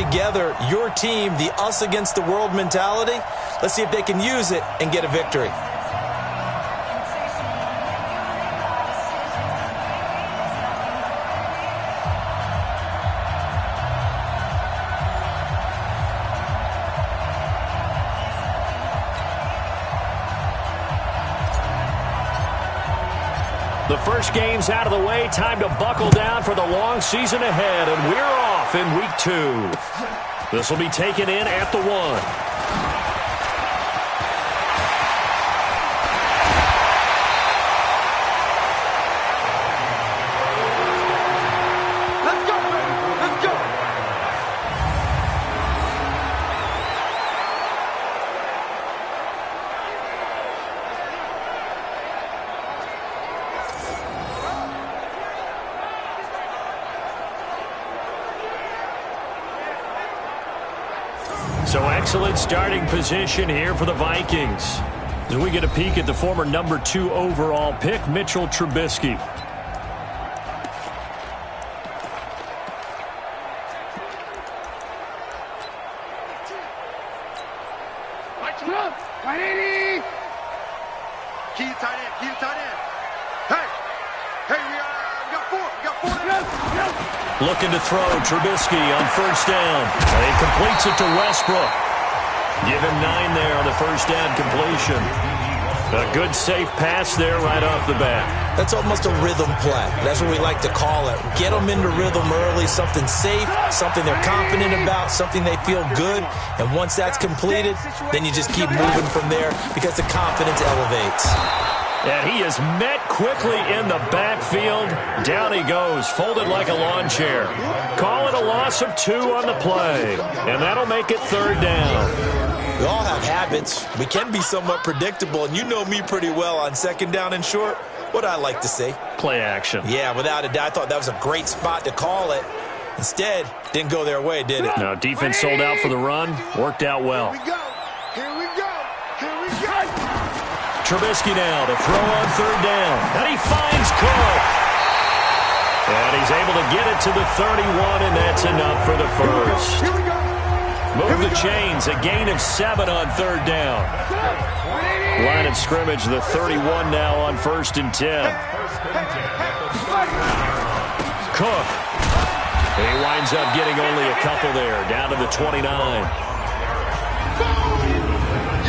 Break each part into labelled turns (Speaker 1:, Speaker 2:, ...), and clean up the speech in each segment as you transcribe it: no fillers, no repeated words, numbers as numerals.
Speaker 1: together your team, the us against the world mentality. Let's see if they can use it and get a victory.
Speaker 2: The first game's out of the way. Time to buckle down for the long season ahead, and we're off in week 2. This will be taken in at the 1. So excellent starting position here for the Vikings. As we get a peek at the former number 2 overall pick, Mitchell Trubisky. Looking to throw, Trubisky on first down. He completes it to Westbrook. Give him 9 there on the first down completion. A good safe pass there right off the bat.
Speaker 1: That's almost a rhythm play. That's what we like to call it. Get them into rhythm early, something safe, something they're confident about, something they feel good. And once that's completed, then you just keep moving from there because the confidence elevates.
Speaker 2: And he is met quickly in the backfield. Down he goes, folded like a lawn chair. Call it a loss of 2 on the play. And that'll make it 3rd down.
Speaker 1: We all have habits. We can be somewhat predictable, and you know me pretty well on 2nd down and short. What I like to say?
Speaker 2: Play action.
Speaker 1: Yeah, without a doubt. I thought that was a great spot to call it. Instead, didn't go their way, did it?
Speaker 2: No, defense sold out for the run. Worked out well.
Speaker 3: Here we go. Here we go. Here we go.
Speaker 2: Trubisky now to throw on 3rd down. And he finds Cook. And he's able to get it to the 31, and that's enough for the first.
Speaker 3: Here we go.
Speaker 2: Move the chains, a gain of 7 on 3rd down. Line of scrimmage, the 31 now on 1st and 10. Cook. He winds up getting only a couple there, down to the 29.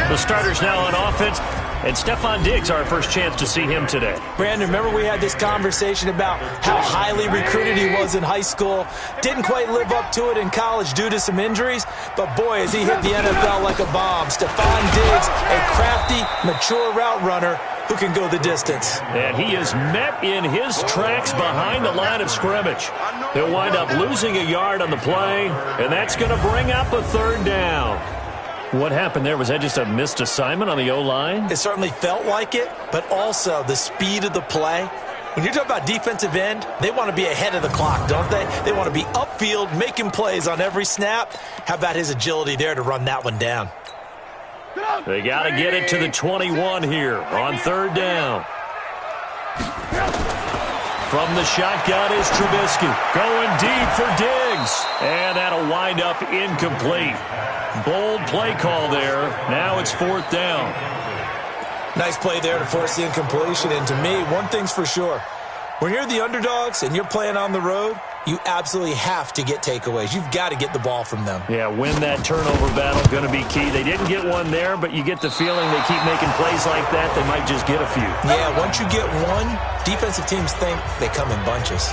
Speaker 2: The starters now on offense. And Stephon Diggs, our first chance to see him today.
Speaker 1: Brandon, remember we had this conversation about how highly recruited he was in high school. Didn't quite live up to it in college due to some injuries. But, boy, as he hit the NFL like a bomb. Stephon Diggs, a crafty, mature route runner who can go the distance.
Speaker 2: And he is met in his tracks behind the line of scrimmage. He'll wind up losing a yard on the play, and that's going to bring up a 3rd down. What happened there? Was that just a missed assignment on the O-line?
Speaker 1: It certainly felt like it, but also the speed of the play. When you're talking about defensive end, they want to be ahead of the clock, don't they? They want to be upfield, making plays on every snap. How about his agility there to run that one down?
Speaker 2: They got to get it to the 21 here on 3rd down. From the shotgun is Trubisky. Going deep for Diggs. And that'll wind up incomplete. Bold play call there. Now it's 4th down.
Speaker 1: Nice play there to force the incompletion. And to me, one thing's for sure. When you're the underdogs and you're playing on the road, you absolutely have to get takeaways. You've got to get the ball from them.
Speaker 2: Yeah, win that turnover battle, going to be key. They didn't get one there, but you get the feeling they keep making plays like that, they might just get a few.
Speaker 1: Yeah, once you get one, defensive teams think they come in bunches.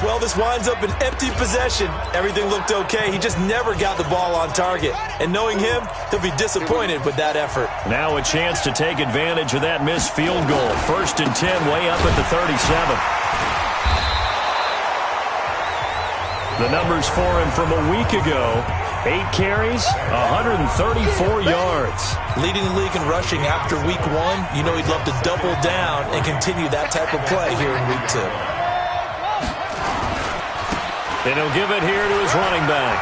Speaker 1: Well, this winds up an empty possession. Everything looked okay. He just never got the ball on target. And knowing him, he'll be disappointed with that effort.
Speaker 2: Now a chance to take advantage of that missed field goal. 1st and 10, way up at the 37. The numbers for him from a week ago: 8 carries, 134 yards.
Speaker 1: Leading the league in rushing after week 1. You know he'd love to double down and continue that type of play here in week 2.
Speaker 2: And he'll give it here to his running back.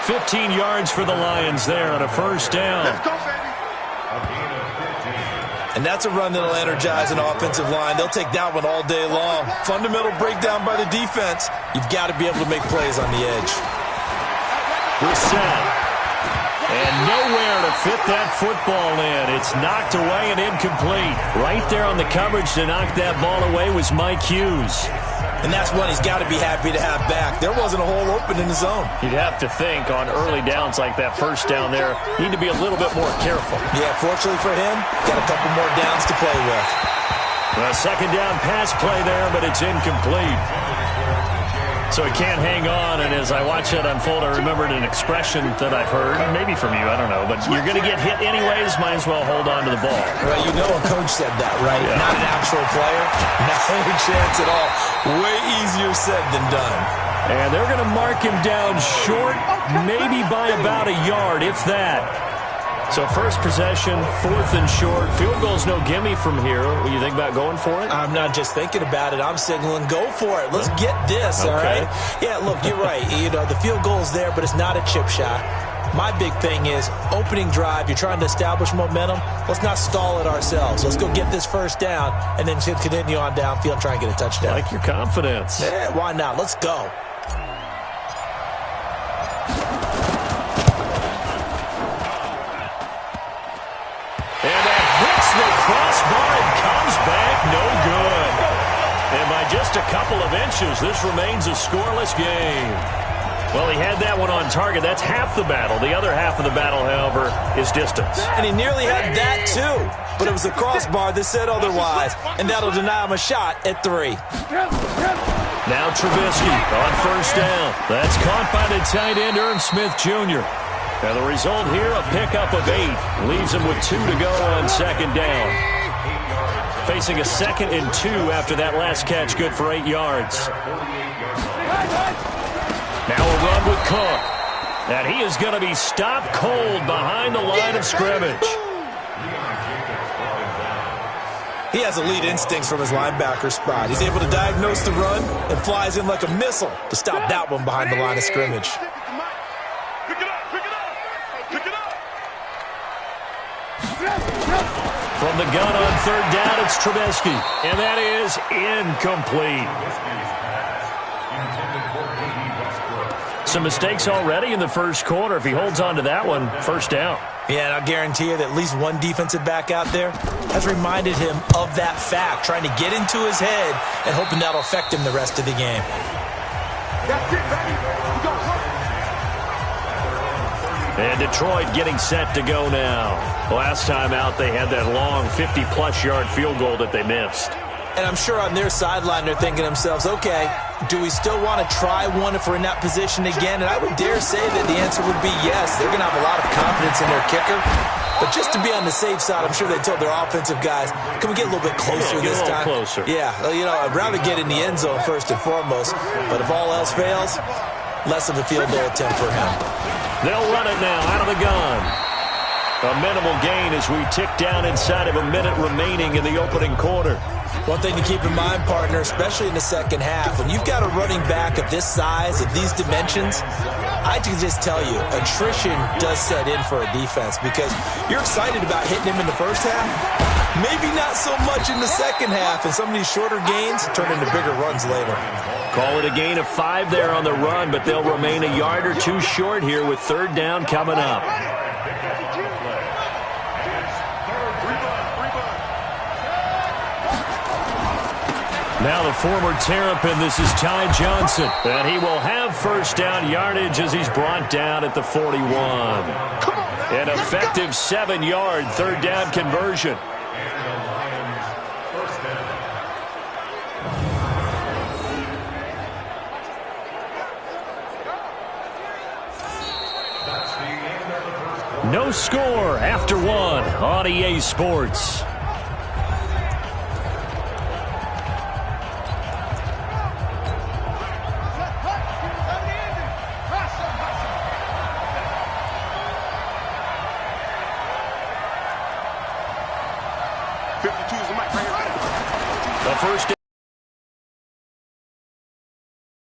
Speaker 2: 15 yards for the Lions there on a 1st down.
Speaker 1: And that's a run that'll energize an offensive line. They'll take that one all day long. Fundamental breakdown by the defense. You've got to be able to make plays on the edge.
Speaker 2: We're set. And nowhere to fit that football in. It's knocked away and incomplete. Right there on the coverage to knock that ball away was Mike Hughes.
Speaker 1: And that's one he's got to be happy to have back. There wasn't a hole open in the zone.
Speaker 2: You'd have to think on early downs like that first down there, need to be a little bit more careful.
Speaker 1: Yeah, fortunately for him, got a couple more downs to play with.
Speaker 2: A second down pass play there, but it's incomplete. So he can't hang on, and as I watch that unfold, I remembered an expression that I've heard, maybe from you, I don't know, but you're going to get hit anyways, might as well hold on to the ball.
Speaker 1: Well, you know a coach said that, right? Yeah. Not an actual player. No chance at all. Way easier said than done.
Speaker 2: And they're going to mark him down short, maybe by about a yard, if that. So first possession, 4th and short. Field goal's no gimme from here. What do you think about going for it?
Speaker 1: I'm not just thinking about it. I'm signaling go for it. Let's get this, all right? Yeah, look, you're right. You know, the field goal's there, but it's not a chip shot. My big thing is opening drive. You're trying to establish momentum. Let's not stall it ourselves. Let's go get this first down and then continue on downfield and try and get a touchdown.
Speaker 2: Like your confidence.
Speaker 1: Yeah, why not? Let's go.
Speaker 2: Crossbar and comes back, no good. And by just a couple of inches, this remains a scoreless game. Well, he had that one on target. That's half the battle. The other half of the battle, however, is distance.
Speaker 1: And he nearly had that, too. But it was the crossbar that said otherwise, and that'll deny him a shot at 3.
Speaker 2: Now Trubisky on first down. That's caught by the tight end, Irv Smith Jr. And the result here, a pickup of 8. Leaves him with 2 to go on second down. Facing a 2nd and 2 after that last catch, good for 8 yards. Now a run with Cook. And he is going to be stopped cold behind the line of scrimmage.
Speaker 1: He has elite instincts from his linebacker spot. He's able to diagnose the run and flies in like a missile to stop that one behind the line of scrimmage.
Speaker 2: From the gun on third down, it's Trubisky. And that is incomplete. Some mistakes already in the first quarter. If he holds on to that one, first down.
Speaker 1: Yeah, and I'll guarantee you that at least one defensive back out there has reminded him of that fact, trying to get into his head and hoping that'll affect him the rest of the game.
Speaker 3: That's it, baby. We go.
Speaker 2: And Detroit getting set to go now. Last time out, they had that long 50-plus yard field goal that they missed.
Speaker 1: And I'm sure on their sideline they're thinking to themselves, okay, do we still want to try one if we're in that position again? And I would dare say that the answer would be yes. They're going to have a lot of confidence in their kicker. But just to be on the safe side, I'm sure they told their offensive guys, can we get a little bit closer this time?
Speaker 2: Closer.
Speaker 1: Yeah, you know, I'd rather get in the end zone first and foremost. But if all else fails, less of a field goal attempt for him.
Speaker 2: They'll run it now out of the gun. A minimal gain as we tick down inside of a minute remaining in the opening quarter.
Speaker 1: One thing to keep in mind, partner, especially in the second half, when you've got a running back of this size, of these dimensions, I can just tell you, attrition does set in for a defense because you're excited about hitting him in the first half, maybe not so much in the second half, and some of these shorter gains turn into bigger runs later.
Speaker 2: Call it a gain of 5 there on the run, but they'll remain a yard or 2 short here with third down coming up. Now the former Terrapin, this is Ty Johnson. And he will have first down yardage as he's brought down at the 41. An effective 7-yard third down conversion. No score after 1 on EA Sports. The first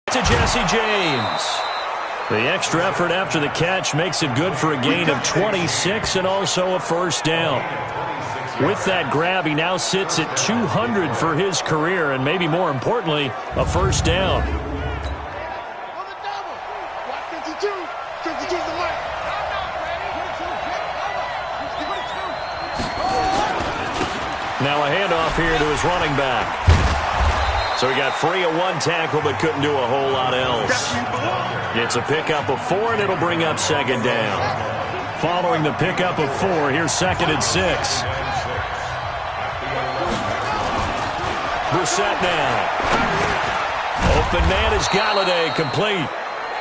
Speaker 2: to Jesse James. The extra effort after the catch makes it good for a gain of 26 and also a first down. With that grab, he now sits at 200 for his career, and maybe more importantly, a first down. Now a handoff here to his running back. So he got free of one tackle but couldn't do a whole lot else. It's a pickup of 4, and it'll bring up second down. Following the pickup of 4, here's 2nd and 6. Brissett now. Open man is Galladay, complete.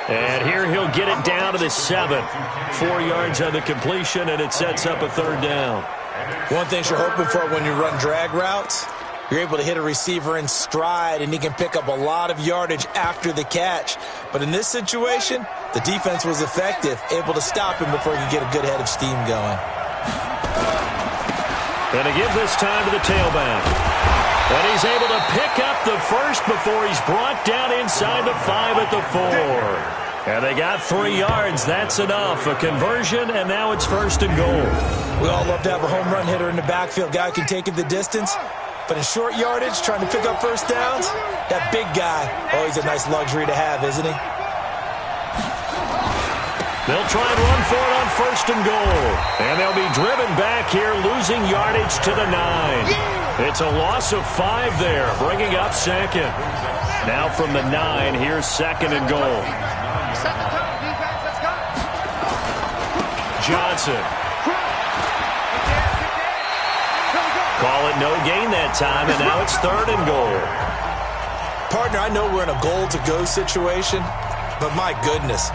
Speaker 2: And here he'll get it down to the 7. 4 yards on the completion, and it sets up a third down.
Speaker 1: One thing you're hoping for when you run drag routes, you're able to hit a receiver in stride, and he can pick up a lot of yardage after the catch. But in this situation, the defense was effective, able to stop him before he could get a good head of steam going.
Speaker 2: And to give this time to the tailback. And he's able to pick up the first before he's brought down inside the 5 at the 4. And they got 3 yards. That's enough. A conversion, and now it's 1st and goal.
Speaker 1: We all love to have a home run hitter in the backfield. Guy who can take it the distance. But in short yardage, trying to pick up first downs, that big guy, always a nice luxury to have, isn't he?
Speaker 2: They'll try and run for it on 1st and goal. And they'll be driven back here, losing yardage to the 9. It's a loss of 5 there, bringing up 2nd. Now from the 9, here's 2nd and goal. Johnson. Call it no gain that time, and now it's 3rd and goal.
Speaker 1: Partner, I know we're in a goal-to-go situation, but my goodness,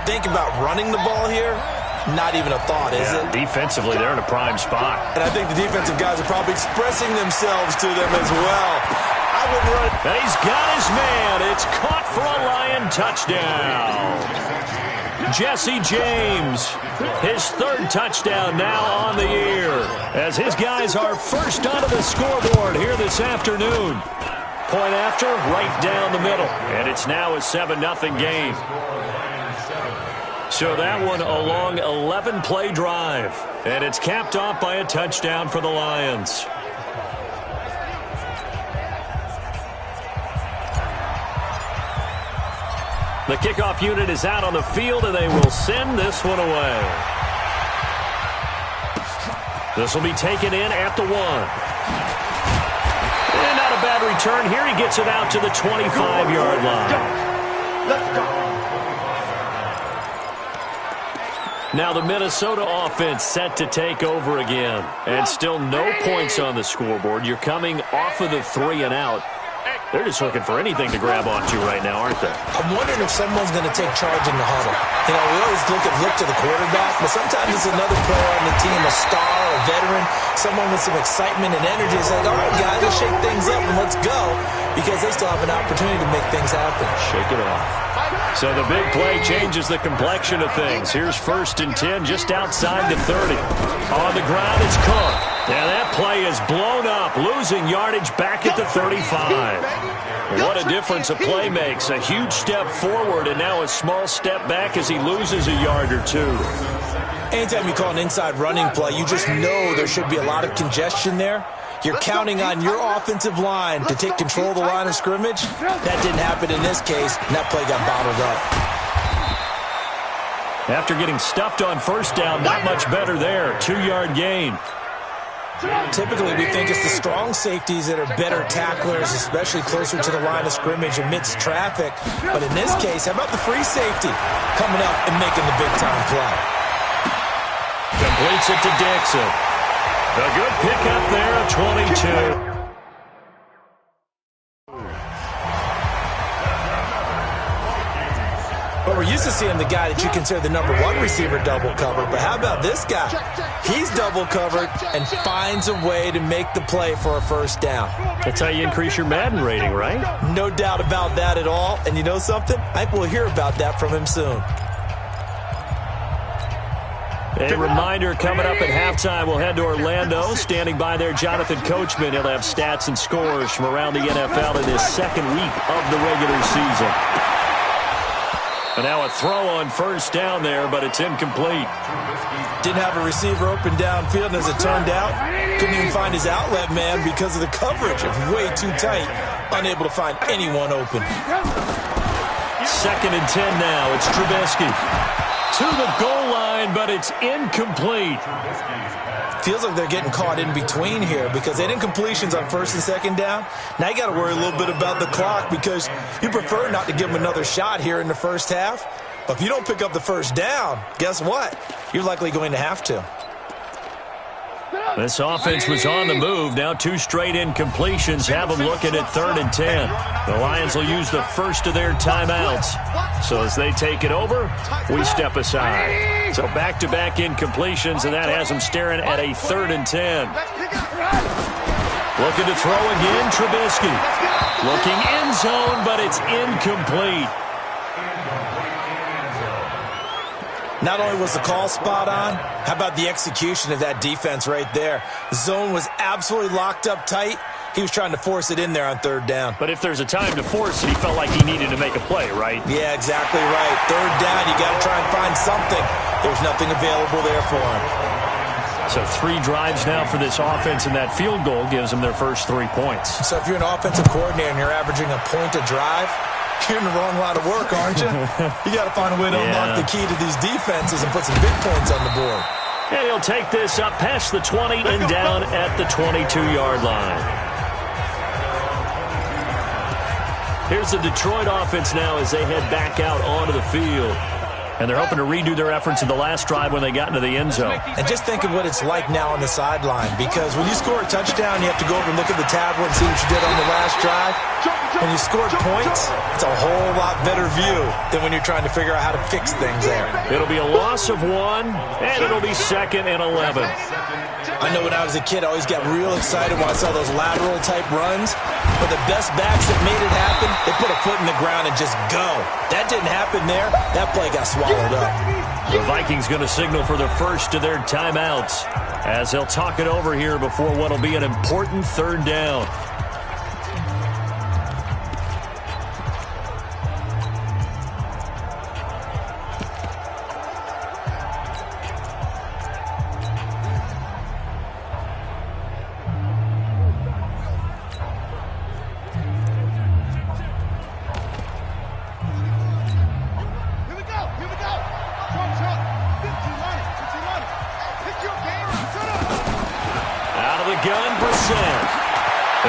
Speaker 1: think about running the ball here. Not even a thought, is it?
Speaker 2: Defensively, they're in a prime spot.
Speaker 1: And I think the defensive guys are probably expressing themselves to them as well. I wouldn't run.
Speaker 2: And he's got his man. It's caught for a Lion touchdown. Jesse James, his 3rd touchdown now on the year, as his guys are first onto the scoreboard here this afternoon. Point after, right down the middle. And it's now a 7-0 game. So that one a long 11-play drive. And it's capped off by a touchdown for the Lions. The kickoff unit is out on the field, and they will send this one away. This will be taken in at the 1. And not a bad return here. He gets it out to the 25-yard line.
Speaker 3: Let's go.
Speaker 2: Now the Minnesota offense set to take over again. And still no points on the scoreboard. You're coming off of the 3 and out. They're just looking for anything to grab onto right now, aren't they?
Speaker 1: I'm wondering if someone's going to take charge in the huddle. You know, we always look to the quarterback, but sometimes it's another player on the team, a star, a veteran, someone with some excitement and energy. It's like, all right, guys, let's shake things up and let's go, because they still have an opportunity to make things happen.
Speaker 2: Shake it off. So the big play changes the complexion of things. Here's 1st and 10 just outside the 30. On the ground, it's Cook. Now that play is blown up, losing yardage back at the 35. What a difference a play makes. A huge step forward and now a small step back as he loses a yard or 2.
Speaker 1: Anytime you call an inside running play, you just know there should be a lot of congestion there. You're counting on your offensive line to take control of the line of scrimmage. That didn't happen in this case, and that play got bottled up.
Speaker 2: After getting stuffed on 1st down, not much better there. 2-yard gain.
Speaker 1: Typically, we think it's the strong safeties that are better tacklers, especially closer to the line of scrimmage amidst traffic. But in this case, how about the free safety coming up and making the big-time play?
Speaker 2: Completes it to Dixon. A good pickup there of 22.
Speaker 1: But we're used to seeing the guy that you consider the number 1 receiver double covered. But how about this guy? He's double covered and finds a way to make the play for a first down.
Speaker 2: That's how you increase your Madden rating, right?
Speaker 1: No doubt about that at all. And you know something? I think we'll hear about that from him soon.
Speaker 2: A reminder coming up at halftime, we'll head to Orlando. Standing by there, Jonathan Coachman. He'll have stats and scores from around the NFL in his 2nd week of the regular season. And now a throw on first down there, but it's incomplete.
Speaker 1: Didn't have a receiver open downfield, and as it turned out, couldn't even find his outlet man because of the coverage. It was way too tight, unable to find anyone open.
Speaker 2: 2nd and 10 now. It's Trubisky to the goal line, but it's incomplete.
Speaker 1: Feels like they're getting caught in between here because they had incompletions on 1st and 2nd down. Now you got to worry a little bit about the clock because you prefer not to give them another shot here in the first half. But if you don't pick up the first down, guess what? You're likely going to have to.
Speaker 2: This offense was on the move. Now 2 straight incompletions have them looking at 3rd and 10. The Lions will use the first of their timeouts. So as they take it over, we step aside. So back-to-back incompletions, and that has them staring at a 3rd and 10. Looking to throw again, Trubisky. Looking end zone, but it's incomplete.
Speaker 1: Not only was the call spot on, how about the execution of that defense right there? The zone was absolutely locked up tight. He was trying to force it in there on 3rd down.
Speaker 2: But if there's a time to force it, he felt like he needed to make a play, right?
Speaker 1: Yeah, exactly right. 3rd down, you got to try and find something. There's nothing available there for him.
Speaker 2: So 3 drives now for this offense, and that field goal gives them their first 3 points.
Speaker 1: So if you're an offensive coordinator and you're averaging a point a drive, you're in the wrong line of work, aren't you? You got to find a way to unlock the key to these defenses and put some big points on the board.
Speaker 2: And he'll take this up past the 20 and down at the 22-yard line. Here's the Detroit offense now as they head back out onto the field. And they're hoping to redo their efforts in the last drive when they got into the end zone.
Speaker 1: And just think of what it's like now on the sideline, because when you score a touchdown, you have to go over and look at the tablet and see what you did on the last drive. When you scored points, it's a whole lot better view than when you're trying to figure out how to fix things there.
Speaker 2: It'll be a loss of 1, and it'll be 2nd and 11.
Speaker 1: I know when I was a kid, I always got real excited when I saw those lateral-type runs. But the best backs that made it happen, they put a foot in the ground and just go. That didn't happen there. That play got swallowed up.
Speaker 2: The Vikings going to signal for the first of their timeouts as they'll talk it over here before what will be an important 3rd down.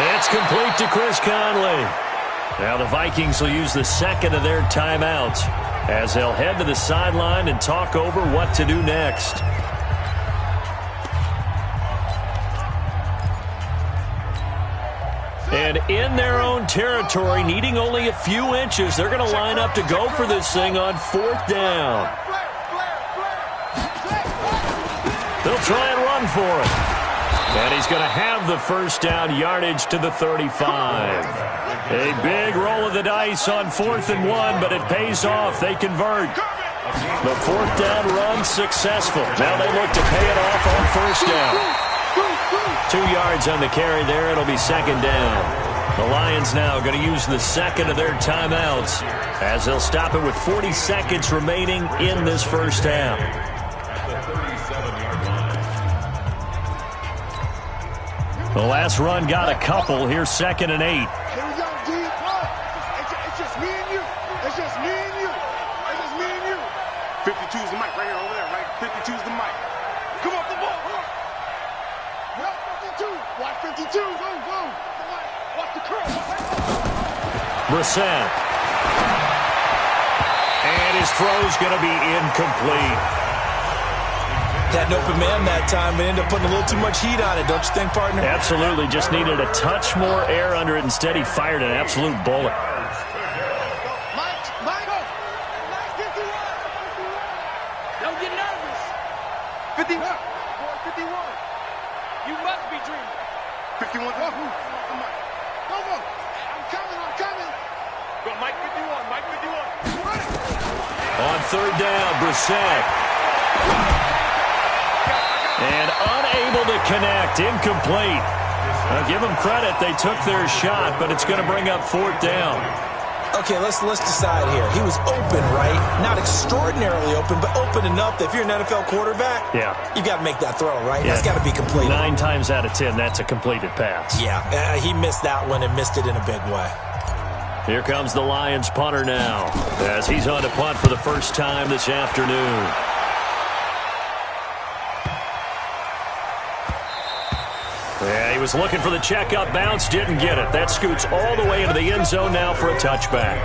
Speaker 2: It's complete to Chris Conley. Now the Vikings will use the 2nd of their timeouts as they'll head to the sideline and talk over what to do next. And in their own territory, needing only a few inches, they're going to line up to go for this thing on 4th down. They'll try and run for it. And he's going to have the first down yardage to the 35. A big roll of the dice on 4th and 1, but it pays off. They convert. The 4th down run successful. Now they look to pay it off on 1st down. 2 yards on the carry there. It'll be 2nd down. The Lions now going to use the 2nd of their timeouts as they'll stop it with 40 seconds remaining in this first half. The last run got a couple. Here's 2nd and 8.
Speaker 3: Here we go, D. It's just me and you. It's just me and you. It's just me and you. 52's the mic right here over there, right? 52's the mic. Come on, the ball. Come on. Yep, 52. Watch 52. Go, go. Watch the curl.
Speaker 2: Brissett. And his throw's going to be incomplete.
Speaker 1: Had an open man that time, but ended up putting a little too much heat on it, don't you think, partner?
Speaker 2: Absolutely. Just needed a touch more air under it. Instead, he fired an absolute bullet.
Speaker 3: Mike, go. 51. Don't get nervous. 51. 51. You must be dreaming. 51. Go. I'm coming. Go, Mike 51. Mike 51.
Speaker 2: On 3rd down, Brissett. And unable to connect, incomplete. Now give them credit, they took their shot, but it's going to bring up 4th down.
Speaker 1: Okay, let's decide here. He was open, right? Not extraordinarily open, but open enough that if you're an NFL quarterback, you got to make that throw, right?
Speaker 2: Yeah.
Speaker 1: That's got to be completed.
Speaker 2: 9 times out of 10, that's a completed pass.
Speaker 1: Yeah, he missed that one and missed it in a big way.
Speaker 2: Here comes the Lions punter now as he's on to punt for the first time this afternoon. Yeah, he was looking for the checkup bounce, didn't get it. That scoots all the way into the end zone now for a touchback.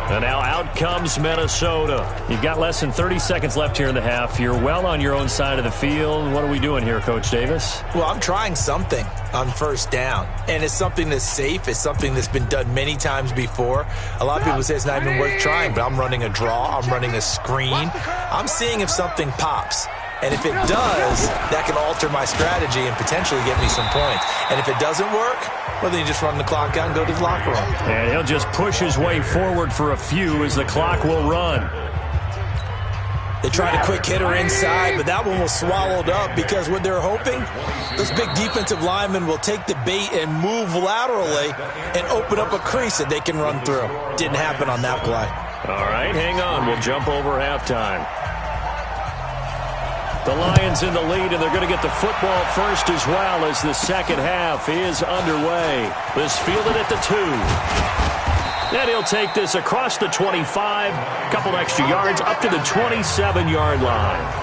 Speaker 2: And now out comes Minnesota. You've got less than 30 seconds left here in the half. You're well on your own side of the field. What are we doing here, Coach Davis?
Speaker 1: Well, I'm trying something on first down. And it's something that's safe. It's something that's been done many times before. A lot of people say it's not even worth trying, but I'm running a draw. I'm running a screen. I'm seeing if something pops. And if it does, that can alter my strategy and potentially get me some points. And if it doesn't work, well, then you just run the clock out and go to the locker room.
Speaker 2: And he'll just push his way forward for a few as the clock will run.
Speaker 1: They tried a quick hitter inside, but that one was swallowed up because what they're hoping, those big defensive linemen will take the bait and move laterally and open up a crease that they can run through. Didn't happen on that play.
Speaker 2: All right, hang on. We'll jump over halftime. The Lions in the lead, and they're going to get the football first as well as the second half is underway. This fielded at the 2. And he'll take this across the 25, a couple extra yards, up to the 27-yard line.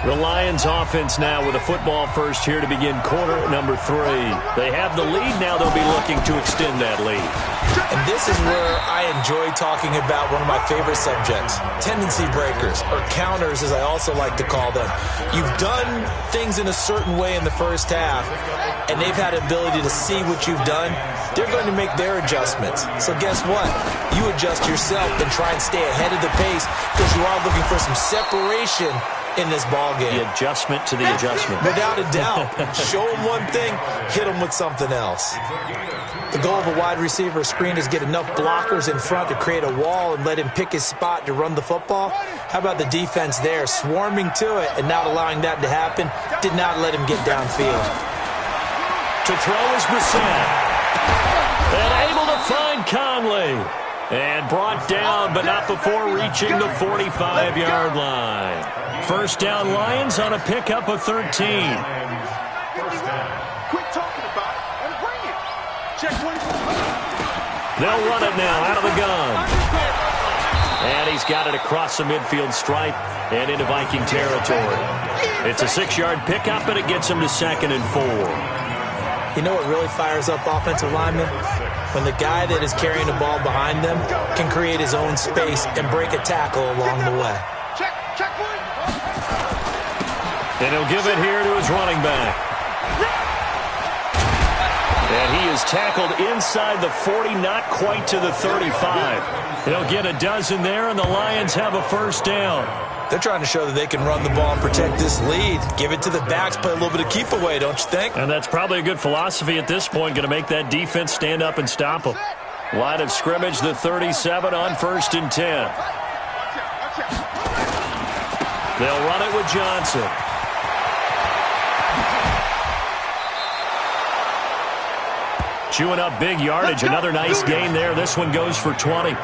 Speaker 2: The Lions offense now with a football first here to begin quarter number 3. They have the lead now. They'll be looking to extend that lead.
Speaker 1: And this is where I enjoy talking about one of my favorite subjects, tendency breakers, or counters as I also like to call them. You've done things in a certain way in the first half, and they've had an ability to see what you've done. They're going to make their adjustments. So guess what? You adjust yourself and try and stay ahead of the pace because you are looking for some separation in this ball game.
Speaker 2: The adjustment to the adjustment.
Speaker 1: Without a doubt. Show them one thing, hit them with something else. The goal of a wide receiver screen is get enough blockers in front to create a wall and let him pick his spot to run the football. How about the defense there, swarming to it and not allowing that to happen? Did not let him get downfield.
Speaker 2: To throw is Brissett. And able to find Conley. And brought down, but not before reaching the 45-yard line. First down Lions on a pickup of 13.
Speaker 3: Quit talking about it and bring it. Check 24.
Speaker 2: They'll run it now out of the gun. And he's got it across the midfield stripe and into Viking territory. It's a 6-yard pickup, and it gets him to 2nd and 4.
Speaker 1: You know what really fires up offensive linemen? When the guy that is carrying the ball behind them can create his own space and break a tackle along the way.
Speaker 3: Check one.
Speaker 2: And he'll give it here to his running back. And he is tackled inside the 40, not quite to the 35. He'll get a dozen there, and the Lions have a first down.
Speaker 1: They're trying to show that they can run the ball and protect this lead. Give it to the backs, play a little bit of keep away, don't you think?
Speaker 2: And that's probably a good philosophy at this point, going to make that defense stand up and stop them. Line of scrimmage, the 37 on 1st and 10. They'll run it with Johnson. Chewing up big yardage. Another nice gain there. This one goes for 20.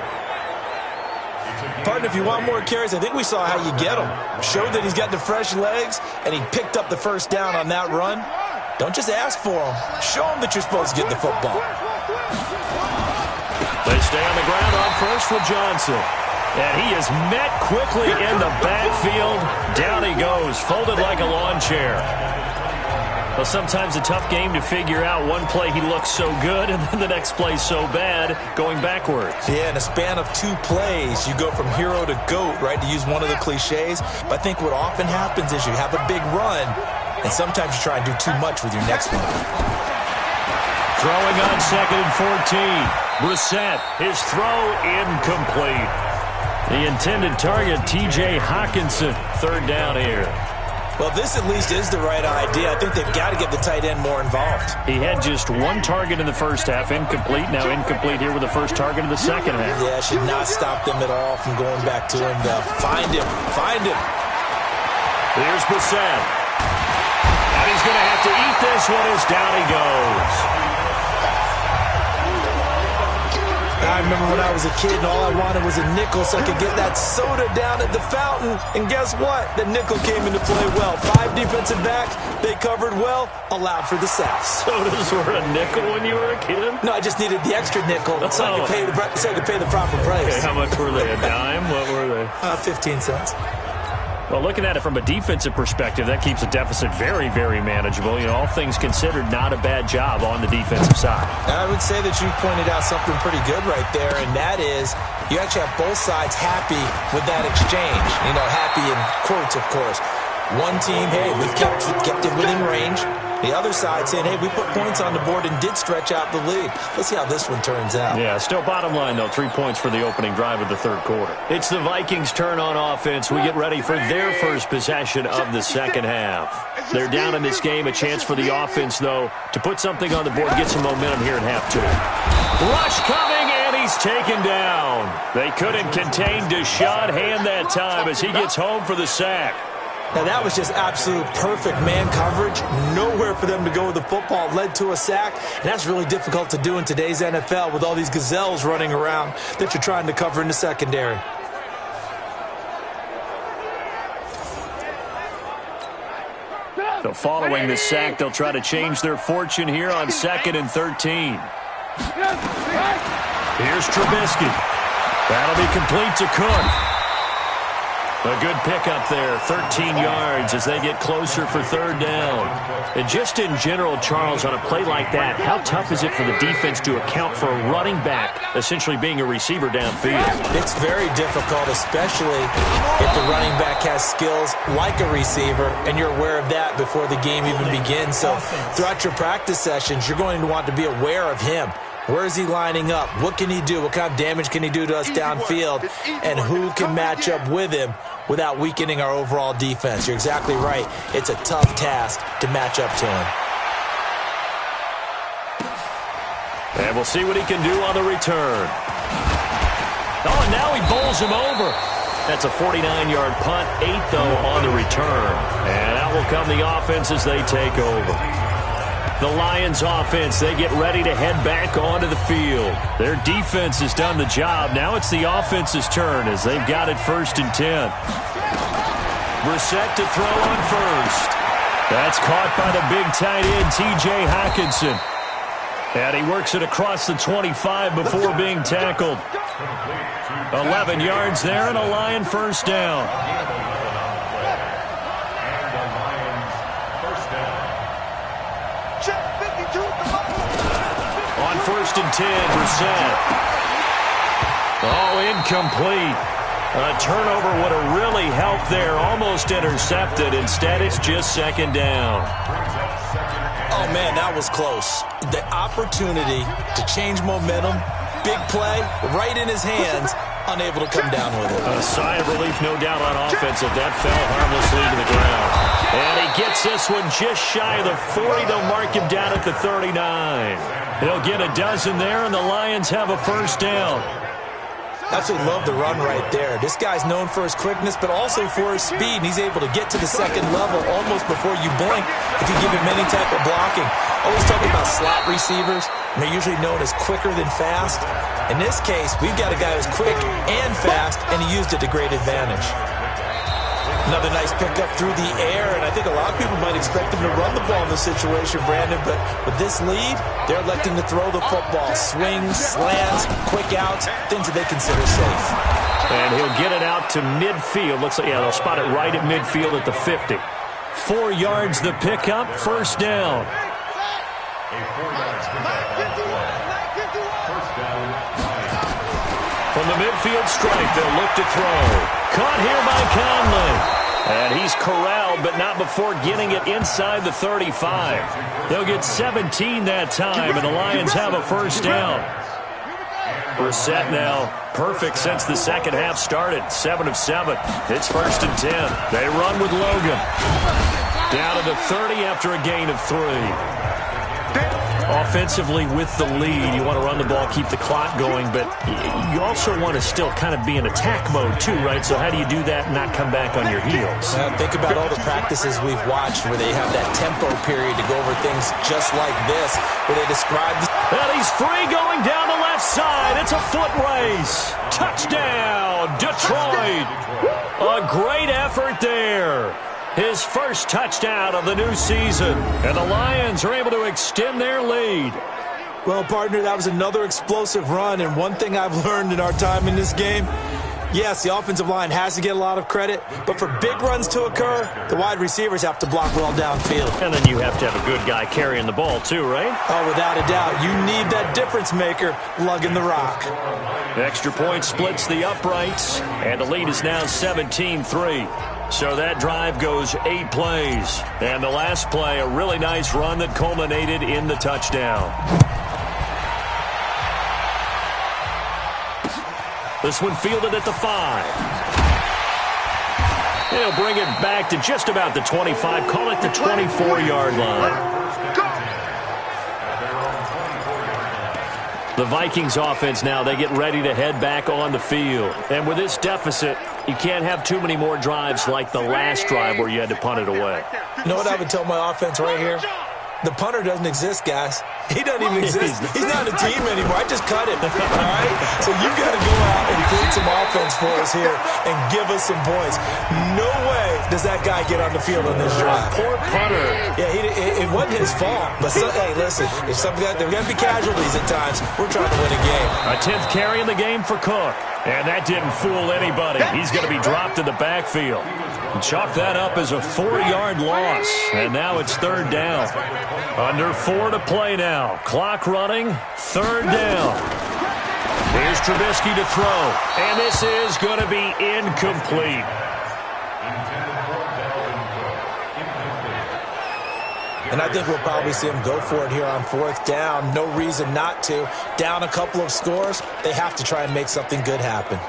Speaker 1: Partner, if you want more carries, I think we saw how you get him. Showed that he's got the fresh legs, and he picked up the first down on that run. Don't just ask for him. Show him that you're supposed to get the football.
Speaker 2: They stay on the ground on first with Johnson. And he is met quickly in the backfield. Down he goes, folded like a lawn chair. Well, sometimes a tough game to figure out. One play he looks so good, and then the next play so bad, going backwards.
Speaker 1: Yeah, in a span of 2 plays, you go from hero to GOAT, right, to use one of the cliches. But I think what often happens is you have a big run, and sometimes you try and do too much with your next one.
Speaker 2: Throwing on 2nd and 14. Brissett, his throw incomplete. The intended target, T.J. Hawkinson, 3rd down here.
Speaker 1: Well, this at least is the right idea. I think they've got to get the tight end more involved.
Speaker 2: He had just 1 target in the first half, incomplete. Now incomplete here with the first target of the second half.
Speaker 1: Yeah, should not stop them at all from going back to him. Find him. Find him.
Speaker 2: Here's Brissett. And he's going to have to eat this one as down he goes.
Speaker 1: I remember when I was a kid and all I wanted was a nickel so I could get that soda down at the fountain. And guess what? The nickel came into play well. 5 defensive backs, they covered well, allowed for the sacks.
Speaker 2: Sodas were a nickel when you were a kid?
Speaker 1: No, I just needed the extra nickel so I could pay the proper price.
Speaker 2: Okay, how much were they? A dime? What were they?
Speaker 1: 15 cents.
Speaker 2: Well, looking at it from a defensive perspective, that keeps the deficit very, very manageable. You know, all things considered, not a bad job on the defensive side.
Speaker 1: I would say that you've pointed out something pretty good right there, and that is you actually have both sides happy with that exchange. You know, happy in quotes, of course. One team, hey, we've kept it within range. The other side saying, hey, we put points on the board and did stretch out the lead. Let's see how this one turns out.
Speaker 2: Yeah, still bottom line, though, 3 points for the opening drive of the third quarter. It's the Vikings' turn on offense. We get ready for their first possession of the second half. They're down in this game. A chance for the offense, though, to put something on the board, get some momentum here in half two. Rush coming, and he's taken down. They couldn't contain Deshaun Hand that time as he gets home for the sack.
Speaker 1: Now, that was just absolute perfect man coverage. Nowhere for them to go with the football. Led to a sack, and that's really difficult to do in today's NFL with all these gazelles running around that you're trying to cover in the secondary.
Speaker 2: So following this sack, they'll try to change their fortune here on 2nd and 13. Here's Trubisky. That'll be complete to Cook. A good pickup there, 13 yards as they get closer for third down. And just in general, Charles, on a play like that, how tough is it for the defense to account for a running back essentially being a receiver downfield?
Speaker 1: It's very difficult, especially if the running back has skills like a receiver, and you're aware of that before the game even begins. So throughout your practice sessions, you're going to want to be aware of him. Where is he lining up? What can he do? What kind of damage can he do to us downfield? And who can match up with him without weakening our overall defense? You're exactly right. It's a tough task to match up to him.
Speaker 2: And we'll see what he can do on the return. Oh, and now he bowls him over. That's a 49-yard punt, 8, though, on the return. And out will come the offense as they take over. The Lions offense, they get ready to head back onto the field. Their defense has done the job. Now it's the offense's turn as they've got it 1st and 10. Brissett to throw on first. That's caught by the big tight end, T.J. Hockenson. And he works it across the 25 before being tackled. 11 yards there and a Lion first down. On 1st and 10, Brissett. Oh, incomplete. A turnover would have really helped there. Almost intercepted. Instead, it's just 2nd down.
Speaker 1: Oh, man, that was close. The opportunity to change momentum, big play, right in his hands, unable to come down with it.
Speaker 2: A sigh of relief, no doubt, on offense if that fell harmlessly to the ground. And he gets this one just shy of the 40. They'll mark him down at the 39. He'll get a dozen there, and the Lions have a first down.
Speaker 1: Absolutely love the run right there. This guy's known for his quickness, but also for his speed, and he's able to get to the second level almost before you blink if you give him any type of blocking. Always talking about slot receivers, and they're usually known as quicker than fast. In this case, we've got a guy who's quick and fast, and he used it to great advantage. Another nice pickup through the air, and I think a lot of people might expect him to run the ball in this situation, Brandon, but with this lead, they're electing to throw the football. Swings, slants, quick outs, things that they consider safe.
Speaker 2: And he'll get it out to midfield. Looks like, yeah, they'll spot it right at midfield at the 50. 4 yards the pickup, first down. From the midfield strike, they'll look to throw. Caught here by Conley. And he's corralled, but not before getting it inside the 35. They'll get 17 that time, and the Lions have a first down. Brissett now perfect since the second half started. 7 of 7. It's 1st and 10. They run with Logan. Down to the 30 after a gain of 3. Offensively with the lead, you want to run the ball, keep the clock going, but you also want to still kind of be in attack mode too, right? So how do you do that and not come back on your heels?
Speaker 1: Think about all the practices we've watched where they have that tempo period to go over things just like this, where they describe...
Speaker 2: And he's free going down the left left side. It's a foot race. Touchdown, Detroit. A great effort there. His first touchdown of the new season. And the Lions are able to extend their lead.
Speaker 1: Well, partner, that was another explosive run. And one thing I've learned in our time in this game, yes, the offensive line has to get a lot of credit, but for big runs to occur, the wide receivers have to block well downfield.
Speaker 2: And then you have to have a good guy carrying the ball too, right?
Speaker 1: Oh, without a doubt. You need that difference maker lugging the rock.
Speaker 2: Extra point splits the uprights, and the lead is now 17-3. So that drive goes 8 plays. And the last play, a really nice run that culminated in the touchdown. This one fielded at the 5. He'll bring it back to just about the 25. Call it the 24-yard line. The Vikings offense now, they get ready to head back on the field. And with this deficit, you can't have too many more drives like the last drive where you had to punt it away.
Speaker 1: You know what I would tell my offense right here? The punter doesn't exist, guys. He doesn't even exist. He's not a team anymore. I just cut him, all right? So you got to go out and create some offense for us here and give us some points. No way does that guy get on the field on this drive.
Speaker 2: Poor punter.
Speaker 1: Yeah, it wasn't his fault. But, hey, listen, if something there got to be casualties at times. We're trying to win a game.
Speaker 2: A 10th carry in the game for Cook. And that didn't fool anybody. He's going to be dropped in the backfield. Chalk that up as a 4-yard loss. And now it's 3rd down. Under 4 to play now. Clock running. 3rd down. Here's Trubisky to throw. And this is going to be incomplete.
Speaker 1: And I think we'll probably see him go for it here on 4th down. No reason not to. Down a couple of scores, they have to try and make something good happen.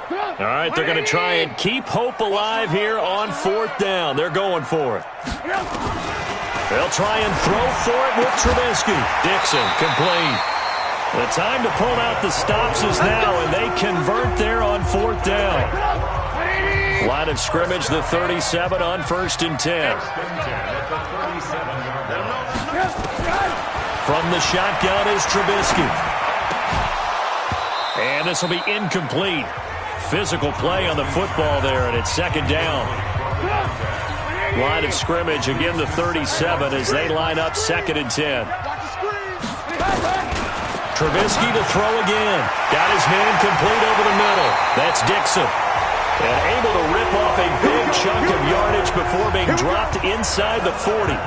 Speaker 2: All right, they're going to try and keep hope alive here on 4th down. They're going for it. They'll try and throw for it with Trubisky. Dixon, complete. The time to pull out the stops is now, and they convert there on 4th down. Line of scrimmage, the 37 on 1st and 10. From the shotgun is Trubisky. And this will be incomplete. Physical play on the football there, and it's 2nd down. Line of scrimmage, again the 37 as they line up 2nd and 10. Trubisky to throw again. Got his man complete over the middle. That's Dixon. And able to rip off a big chunk of yardage before being dropped inside the 40.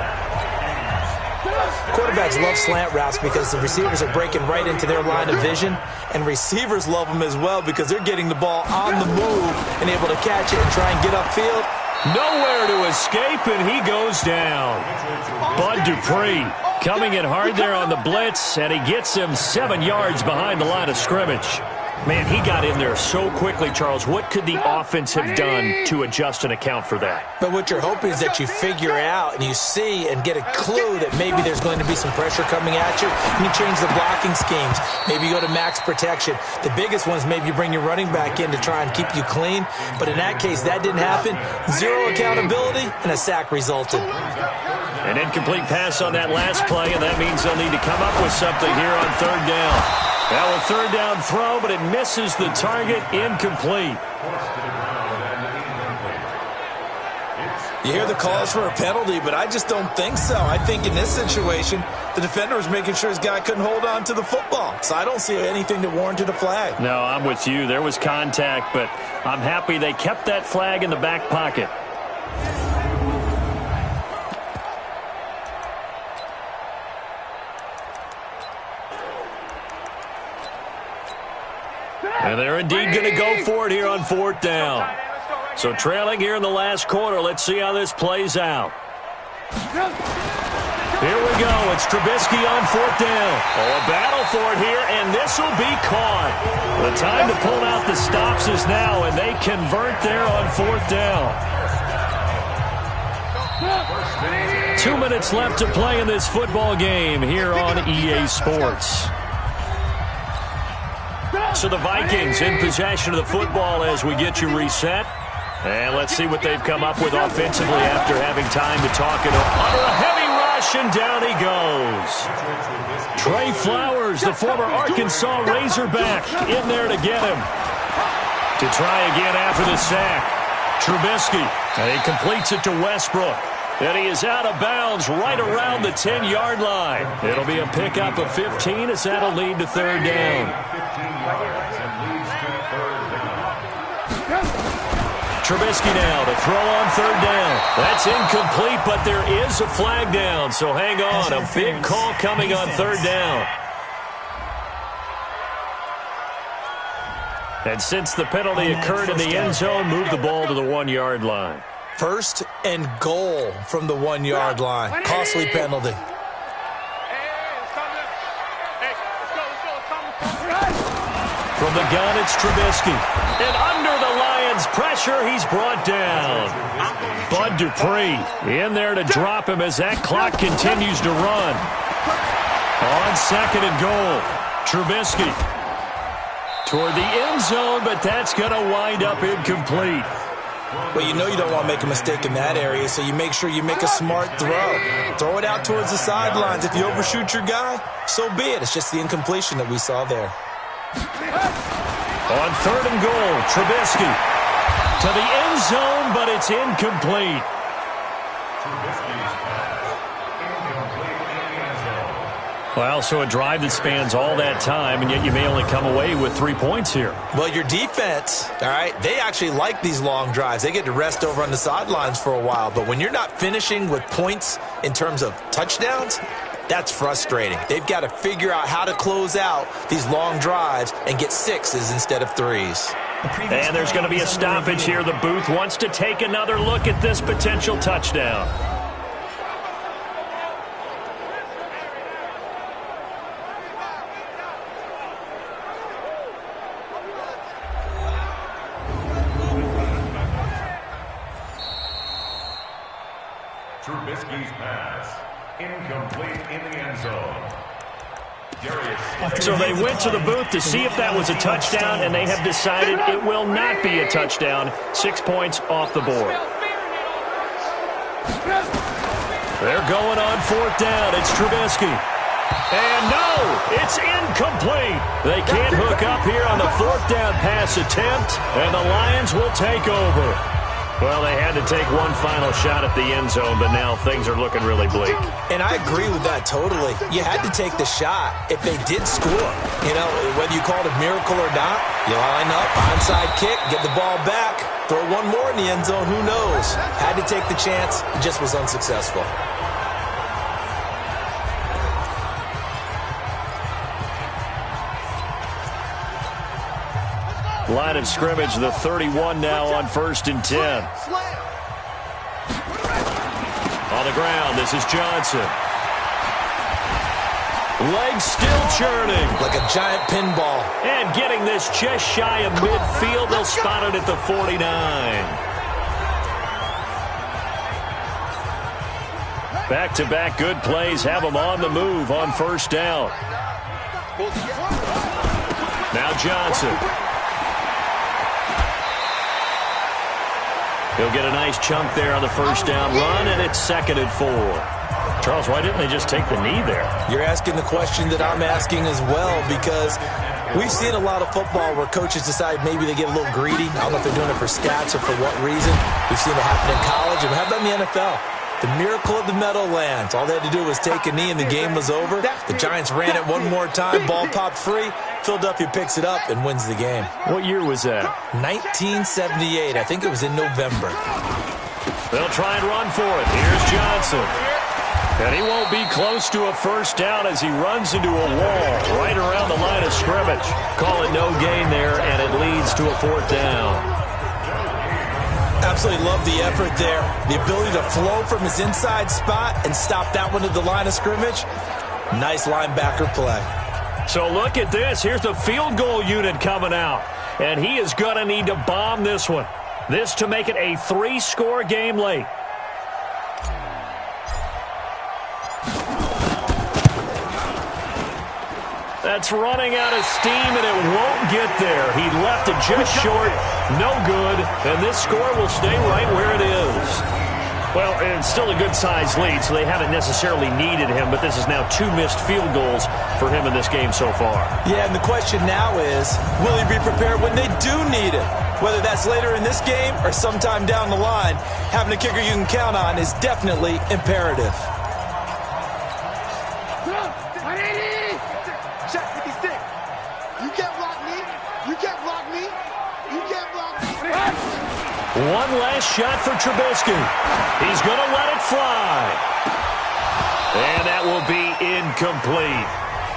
Speaker 1: Quarterbacks love slant routes because the receivers are breaking right into their line of vision, and receivers love them as well because they're getting the ball on the move and able to catch it and try and get upfield.
Speaker 2: Nowhere to escape, and he goes down. Bud Dupree coming in hard there on the blitz, and he gets him 7 yards behind the line of scrimmage. Man, he got in there so quickly, Charles. What could the offense have done to adjust and account for that?
Speaker 1: But what you're hoping is that you figure out and you see and get a clue that maybe there's going to be some pressure coming at you, and you change the blocking schemes. Maybe you go to max protection. The biggest one is maybe you bring your running back in to try and keep you clean. But in that case, that didn't happen. 0 accountability, and a sack resulted.
Speaker 2: An incomplete pass on that last play, and that means they'll need to come up with something here on 3rd down. Now a 3rd down throw, but it misses the target, incomplete.
Speaker 1: You hear the calls for a penalty, but I just don't think so. I think in this situation, the defender was making sure his guy couldn't hold on to the football. So I don't see anything that warranted a flag.
Speaker 2: No, I'm with you. There was contact, but I'm happy they kept that flag in the back pocket. And they're indeed going to go for it here on 4th down. So trailing here in the last quarter. Let's see how this plays out. Here we go. It's Trubisky on 4th down. Oh, a battle for it here, and this will be caught. The time to pull out the stops is now, and they convert there on 4th down. 2 minutes left to play in this football game here on EA Sports. So the Vikings in possession of the football as we get you reset. And let's see what they've come up with offensively after having time to talk it over. Under a heavy rush. rushing down he goes. Trey Flowers, the former Arkansas Razorback, in there to get him. To try again after the sack. Trubisky, and he completes it to Westbrook. And he is out of bounds right around the 10-yard line. It'll be a pickup of 15 as that'll lead to third down. Trubisky now to throw on third down. That's incomplete, but there is a flag down. So hang on, a big call coming on third down. And since the penalty occurred in the end zone, move the ball to the 1-yard line.
Speaker 1: First and goal from the 1-yard line. Costly penalty.
Speaker 2: From the gun, it's Trubisky. And under the Lions' pressure, he's brought down. Bud Dupree in there to drop him as that clock continues to run. On second and goal, Trubisky toward the end zone, but that's going to wind up incomplete.
Speaker 1: Well, you know you don't want to make a mistake in that area, so you make sure you make a smart throw. Throw it out towards the sidelines. If you overshoot your guy, so be it. It's just the incompletion that we saw there.
Speaker 2: On third and goal, Trubisky to the end zone, but it's incomplete. Well, so a drive that spans all that time, and yet you may only come away with 3 points here.
Speaker 1: Well, your defense, all right, they actually like these long drives. They get to rest over on the sidelines for a while. But when you're not finishing with points in terms of touchdowns, that's frustrating. They've got to figure out how to close out these long drives and get 6s instead of 3s.
Speaker 2: And there's going to be a stoppage here. The booth wants to take another look at this potential touchdown.
Speaker 4: Trubisky's pass. Incomplete in the end zone.
Speaker 2: So they went to the booth to see if that was a touchdown, and they have decided it will not be a touchdown. 6 points off the board. They're going on fourth down. It's Trubisky. And no, it's incomplete. They can't hook up here on the fourth down pass attempt, and the Lions will take over. Well, they had to take one final shot at the end zone, but now things are looking really bleak.
Speaker 1: And I agree with that totally. You had to take the shot if they did score. You know, whether you call it a miracle or not, you line up, onside kick, get the ball back, throw one more in the end zone, who knows? Had to take the chance, it just was unsuccessful.
Speaker 2: Line of scrimmage, the 31 now on 1st and 10. On the ground, this is Johnson. Legs still churning.
Speaker 1: Like a giant pinball.
Speaker 2: And getting this just shy of midfield. They'll spot it at the 49. Back-to-back good plays have them on the move on first down. Now Johnson. He'll get a nice chunk there on the first down run, and it's 2nd and 4. Charles, why didn't they just take the knee there?
Speaker 1: You're asking the question that I'm asking as well, because we've seen a lot of football where coaches decide maybe they get a little greedy. I don't know if they're doing it for stats or for what reason. We've seen it happen in college, and how about in the NFL? The miracle of the Meadowlands. All they had to do was take a knee and the game was over. The Giants ran it one more time. Ball popped free. Philadelphia picks it up and wins the game.
Speaker 2: What year was that?
Speaker 1: 1978. I think it was in November.
Speaker 2: They'll try and run for it. Here's Johnson. And he won't be close to a first down as he runs into a wall right around the line of scrimmage. Call it no gain there, and it leads to a 4th down.
Speaker 1: Absolutely love the effort there. The ability to flow from his inside spot and stop that one at the line of scrimmage. Nice linebacker play.
Speaker 2: So look at this. Here's the field goal unit coming out. And he is going to need to bomb this one. This to make it a 3-score game late. That's running out of steam, and it won't get there. He left it just short. No good. And this score will stay right where it is. Well, it's still a good-sized lead, so they haven't necessarily needed him, but this is now 2 missed field goals for him in this game so far.
Speaker 1: Yeah, and the question now is, will he be prepared when they do need him? Whether that's later in this game or sometime down the line, having a kicker you can count on is definitely imperative.
Speaker 3: Check 56. You can't block me. You can't block me. You can't block me.
Speaker 2: One last shot for Trubisky. He's going to let it fly. And that will be incomplete,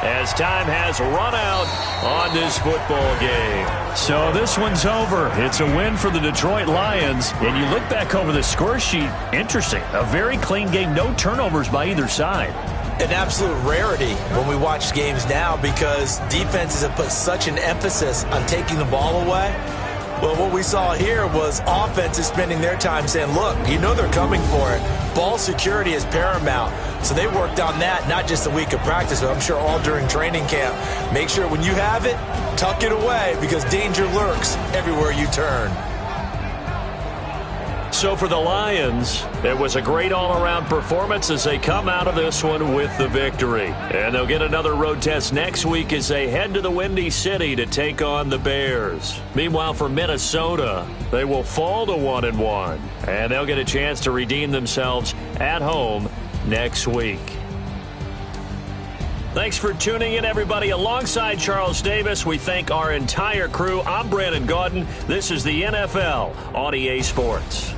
Speaker 2: as time has run out on this football game. So this one's over. It's a win for the Detroit Lions. And you look back over the score sheet, interesting. A very clean game, no turnovers by either side.
Speaker 1: An absolute rarity when we watch games now because defenses have put such an emphasis on taking the ball away. Well, what we saw here was offenses spending their time saying, look, you know they're coming for it. Ball security is paramount. So they worked on that, not just a week of practice, but I'm sure all during training camp. Make sure when you have it, tuck it away because danger lurks everywhere you turn.
Speaker 2: So for the Lions, it was a great all-around performance as they come out of this one with the victory. And they'll get another road test next week as they head to the Windy City to take on the Bears. Meanwhile, for Minnesota, they will fall to 1-1, and they'll get a chance to redeem themselves at home next week. Thanks for tuning in, everybody. Alongside Charles Davis, we thank our entire crew. I'm Brandon Gaudin. This is the NFL on EA Sports.